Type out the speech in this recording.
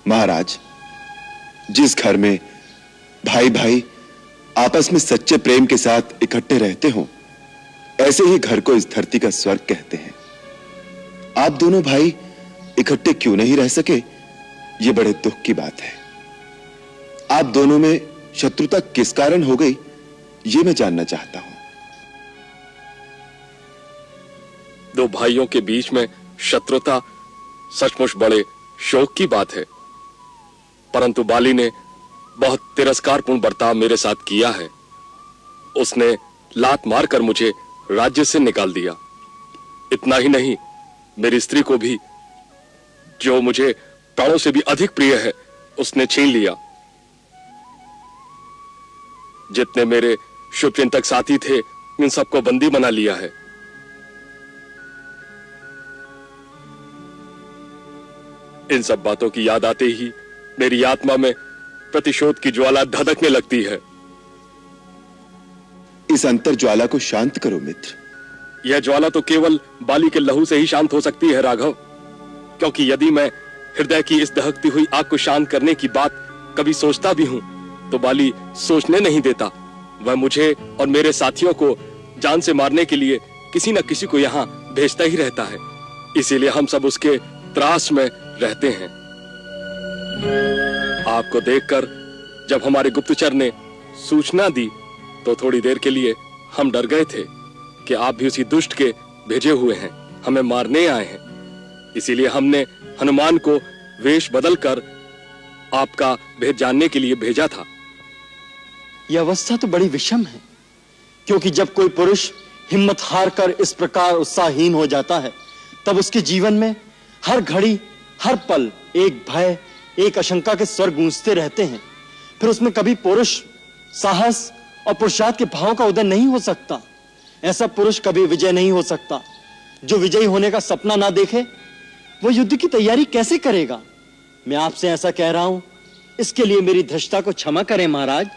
महाराज, जिस घर में भाई भाई आपस में सच्चे प्रेम के साथ इकट्ठे रहते हो, ऐसे ही घर को इस धरती का स्वर्ग कहते हैं। आप दोनों भाई इकट्ठे क्यों नहीं रह सके, यह बड़े दुख की बात है। आप दोनों में शत्रुता किस कारण हो गई, यह मैं जानना चाहता हूं। दो भाइयों के बीच में शत्रुता सचमुच बड़े शोक की बात है, परंतु बाली ने बहुत तिरस्कारपूर्ण बर्ताव मेरे साथ किया है। उसने लात मारकर मुझे राज्य से निकाल दिया। इतना ही नहीं, मेरी स्त्री को भी, जो मुझे प्राणों से भी अधिक प्रिय है, उसने छीन लिया। जितने मेरे शुभचिंतक साथी थे, इन सबको बंदी बना लिया है। इन सब बातों की याद आते ही मेरी आत्मा में प्रतिशोध की ज्वाला धधकने लगती है। इस अंतर ज्वाला को शांत करो मित्र। यह ज्वाला तो केवल बाली के लहू से ही शांत हो सकती है राघव, क्योंकि यदि मैं हृदय की इस दहकती हुई आग को शांत करने की बात कभी सोचता भी हूं, तो बाली सोचने नहीं देता। वह मुझे और मेरे साथियों को जान से मारने के लिए किसी न किसी को यहां भेजता ही रहता है। इसीलिए हम सब उसके त्रास में रहते हैं। आपको देखकर जब हमारे गुप्तचर ने सूचना दी, तो थोड़ी देर के लिए हम डर गए थे कि आप भी उसी दुष्ट के भेजे हुए हैं, हमें मारने आए हैं। इसीलिए हमने हनुमान को वेश बदलकर आपका भेद जानने के लिए भेजा था। यह अवस्था तो बड़ी विषम है, क्योंकि जब कोई पुरुष हिम्मत हार कर इस प्रकार उत्साहहीन हो जाता है, तब उसके जीवन में हर घड़ी हर पल एक भय, एक आशंका के स्वर गूंजते रहते हैं। फिर उसमें कभी पुरुष साहस और पुरुषार्थ के भाव का उदय नहीं हो सकता। ऐसा पुरुष कभी विजय नहीं हो सकता। जो विजयी होने का सपना ना देखे, वो युद्ध की तैयारी कैसे करेगा? मैं आपसे ऐसा कह रहा हूं, इसके लिए मेरी धृष्टता को क्षमा करें महाराज।